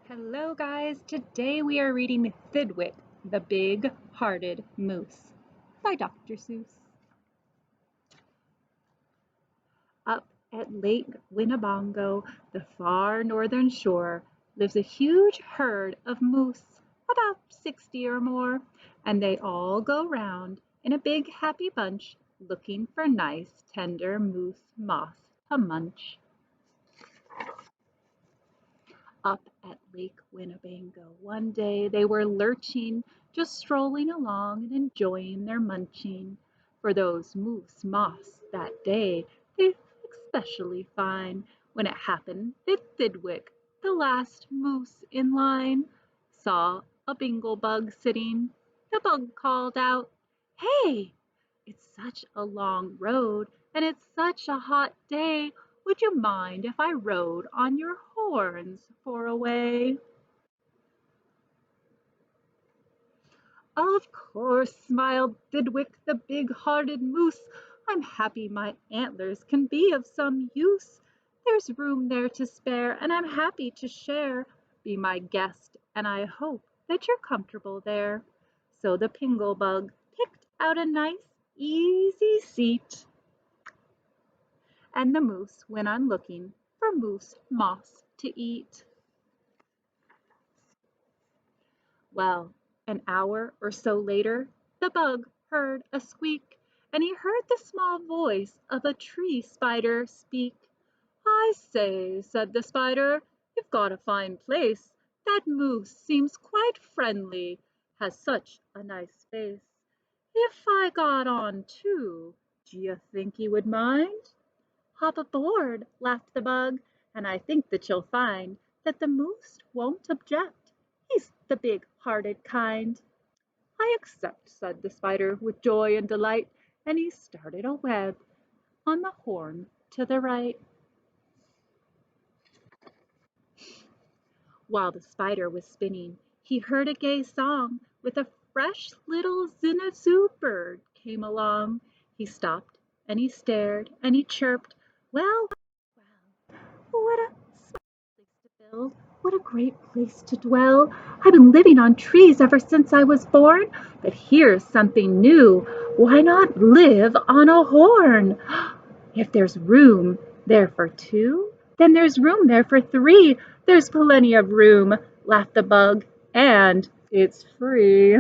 Hello guys, today we are reading Thidwick, the Big-Hearted Moose by Dr. Seuss. Up at Lake Winnebago, the far northern shore, lives a huge herd of moose, about 60 or more, and they all go round in a big happy bunch looking for nice tender moose moss to munch. Up at Lake Winnebago one day they were lurching, just strolling along and enjoying their munching. For those moose moss that day they especially fine, when it happened that Thidwick, the last moose in line, saw a bingle bug sitting. The bug called out, "Hey! It's such a long road, and it's such a hot day. Would you mind if I rode on your horns for a way?" "Of course," smiled Thidwick, the big-hearted moose. "I'm happy my antlers can be of some use. There's room there to spare, and I'm happy to share. Be my guest, and I hope that you're comfortable there." So the pingle bug picked out a nice, easy seat, and the moose went on looking for moose moss to eat. Well, an hour or so later, the bug heard a squeak, and he heard the small voice of a tree spider speak. "I say," said the spider, "you've got a fine place. That moose seems quite friendly, has such a nice face. If I got on too, d'you think he would mind?" "Hop aboard," laughed the bug, "and I think that you'll find that the moose won't object. He's the big-hearted kind." "I accept," said the spider with joy and delight, and he started a web on the horn to the right. While the spider was spinning, he heard a gay song with a fresh little zinazoo bird came along. He stopped and he stared and he chirped, "Well, what a place to build. What a great place to dwell. I've been living on trees ever since I was born, but here's something new. Why not live on a horn? If there's room there for two, then there's room there for three. There's plenty of room," laughed the bug, "and it's free."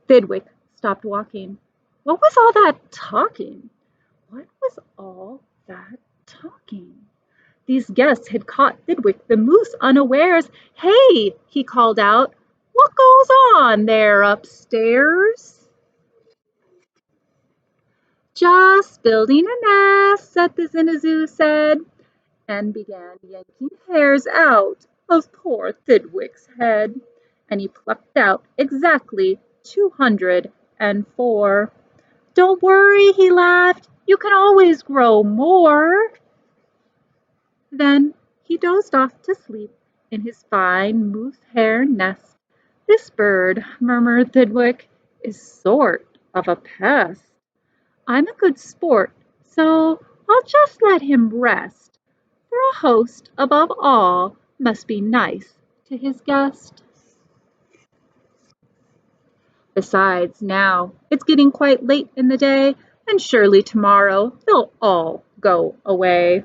Thidwick stopped walking. What was all that talking? What was all that talking? These guests had caught Thidwick the moose unawares. "Hey!" he called out. "What goes on there upstairs?" "Just building a nest," said the zinazoo said, and began yanking hairs out of poor Thidwick's head. And he plucked out exactly 204. "Don't worry," he laughed, "you can always grow more." Then he dozed off to sleep in his fine moose hair nest. "This bird," murmured Thidwick, "is sort of a pest. I'm a good sport, so I'll just let him rest, for a host, above all, must be nice to his guest. Besides, now it's getting quite late in the day, and surely tomorrow they'll all go away."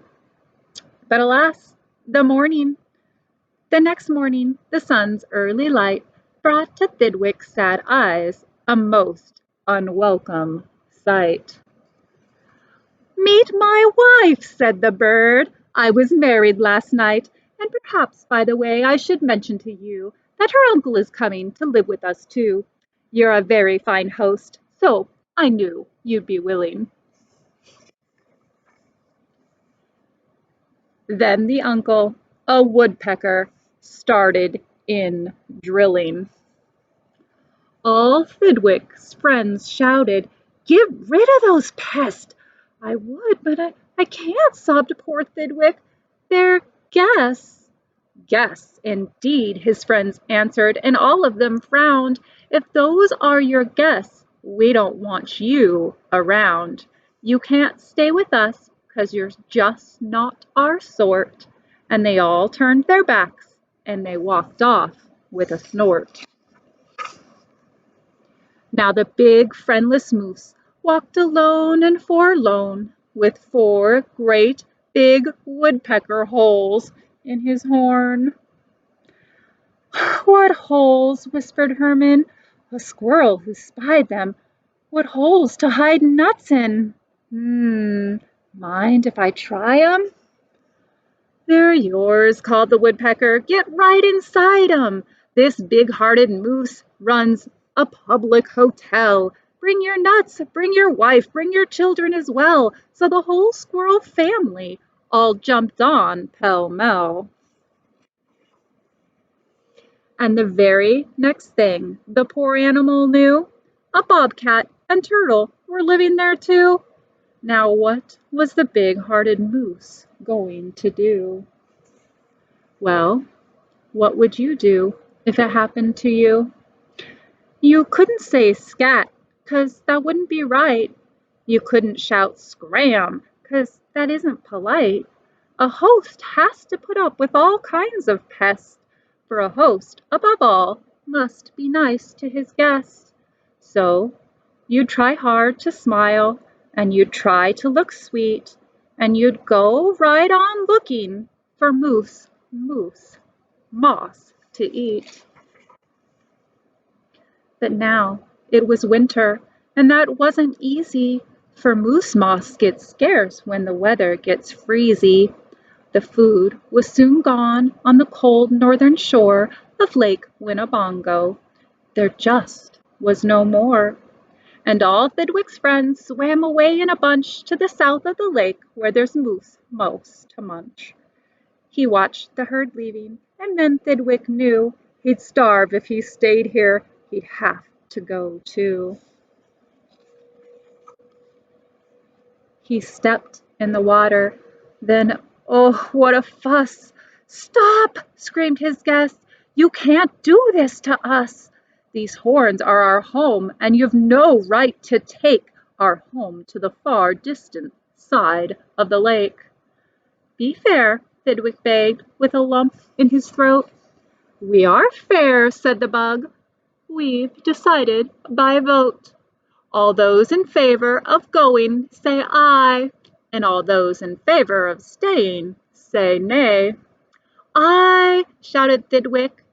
But alas, the next morning, the sun's early light brought to Thidwick's sad eyes a most unwelcome sight. "Meet my wife," said the bird. "I was married last night, and perhaps, by the way, I should mention to you that her uncle is coming to live with us too. You're a very fine host, so I knew you'd be willing." Then the uncle, a woodpecker, started in drilling. All Thidwick's friends shouted, "Get rid of those pests!" "I would, but I can't," sobbed poor Thidwick. "They're guests." "Guests, indeed," his friends answered, and all of them frowned. "If those are your guests, we don't want you around. You can't stay with us, 'cause you're just not our sort. and they all turned their backs, and they walked off with a snort. Now the big friendless moose walked alone and forlorn, with 4 great big woodpecker holes in his horn. "What holes?" whispered Herman. A squirrel who spied them. "What holes to hide nuts in? Mind if I try 'em?" "They're yours," called the woodpecker. "Get right inside 'em. This big-hearted moose runs a public hotel. Bring your nuts, bring your wife, bring your children as well." So the whole squirrel family all jumped on pell-mell. And the very next thing the poor animal knew, a bobcat and turtle were living there too. Now what was the big-hearted moose going to do? Well, what would you do if it happened to you? You couldn't say scat, 'cause that wouldn't be right. You couldn't shout scram, 'cause that isn't polite. A host has to put up with all kinds of pests, for a host, above all, must be nice to his guests. So you'd try hard to smile, and you'd try to look sweet, and you'd go right on looking for moose moss to eat. But now it was winter, and that wasn't easy, for moose moss gets scarce when the weather gets freezy. The food was soon gone on the cold northern shore of Lake Winnebago. There just was no more. And all Thidwick's friends swam away in a bunch to the south of the lake where there's moose most to munch. He watched the herd leaving, and then Thidwick knew he'd starve if he stayed here. He'd have to go too. He stepped in the water. Then, oh, what a fuss! "Stop!" screamed his guests. "You can't do this to us. These horns are our home, and you've no right to take our home to the far distant side of the lake." "Be fair," Thidwick begged, with a lump in his throat. "We are fair," said the bug. "We've decided by vote. All those in favor of going say aye, and all those in favor of staying say nay." "Aye!" shouted Thidwick,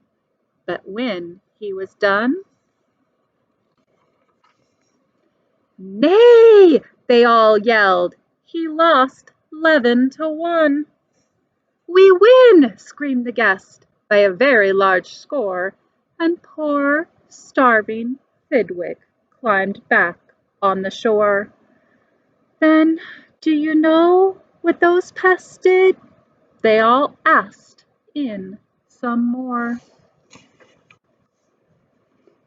but when he was done, "Nay!" they all yelled. He lost 11-1. "We win!" screamed the guest, by a very large score, and poor, starving Thidwick climbed back on the shore. Then, do you know what those pests did? They all asked in some more.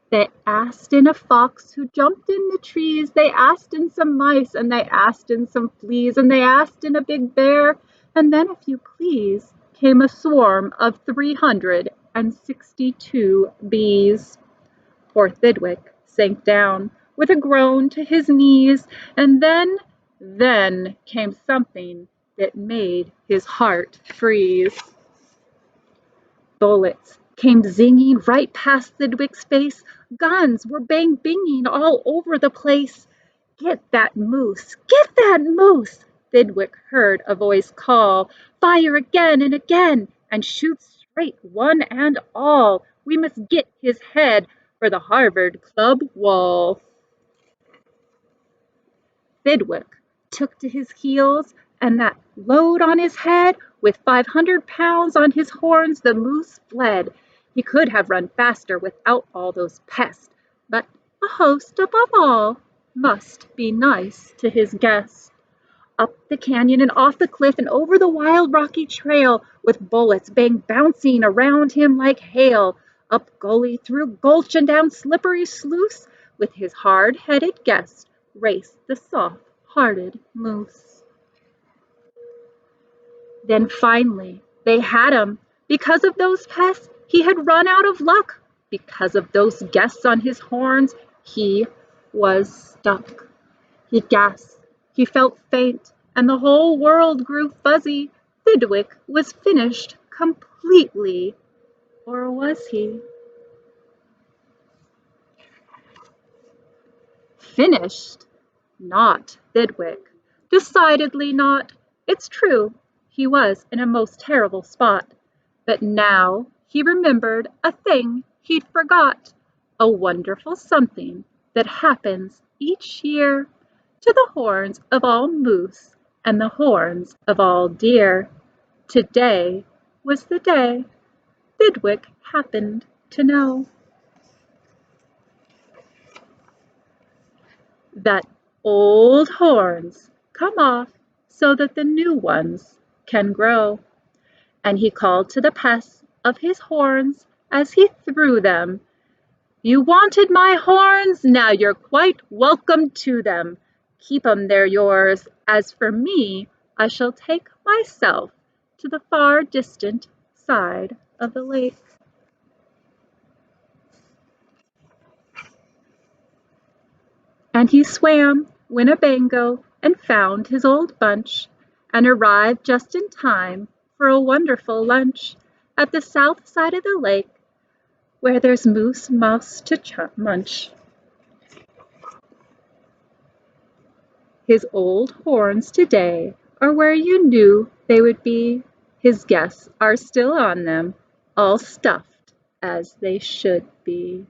They asked in a fox who jumped in the trees, they asked in some mice, and they asked in some fleas, and they asked in a big bear, and then, if you please, came a swarm of 362 bees. Poor Thidwick sank down with a groan to his knees, and then came something that made his heart freeze. Bullets came zinging right past Thidwick's face. Guns were bang-binging all over the place. "Get that moose! Get that moose!" Thidwick heard a voice call. "Fire again and again, and shoot straight, one and all. We must get his head for the Harvard Club wall." Thidwick took to his heels, and that load on his head, with 500 pounds on his horns, the moose fled. He could have run faster without all those pests, but a host, above all, must be nice to his guests. Up the canyon and off the cliff and over the wild rocky trail, with bullets bouncing around him like hail. Up gully, through gulch, and down slippery sluice, with his hard-headed guest raced the soft-hearted moose. Then finally they had him. Because of those pests, he had run out of luck. Because of those guests on his horns, he was stuck. He gasped, he felt faint, and the whole world grew fuzzy. Thidwick was finished completely, or was he? Finished? Not Thidwick. Decidedly not. It's true, he was in a most terrible spot. But now he remembered a thing he'd forgot, a wonderful something that happens each year to the horns of all moose and the horns of all deer. Today was the day Thidwick happened to know that old horns come off so that the new ones can grow. And he called to the pests of his horns as he threw them, "You wanted my horns, now you're quite welcome to them. Keep 'em, they're yours. As for me, I shall take myself to the far distant side of the lake." And he swam Winnebago and found his old bunch, and arrived just in time for a wonderful lunch at the south side of the lake, where there's moose mouse to munch. His old horns today are where you knew they would be. His guests are still on them, all stuffed as they should be.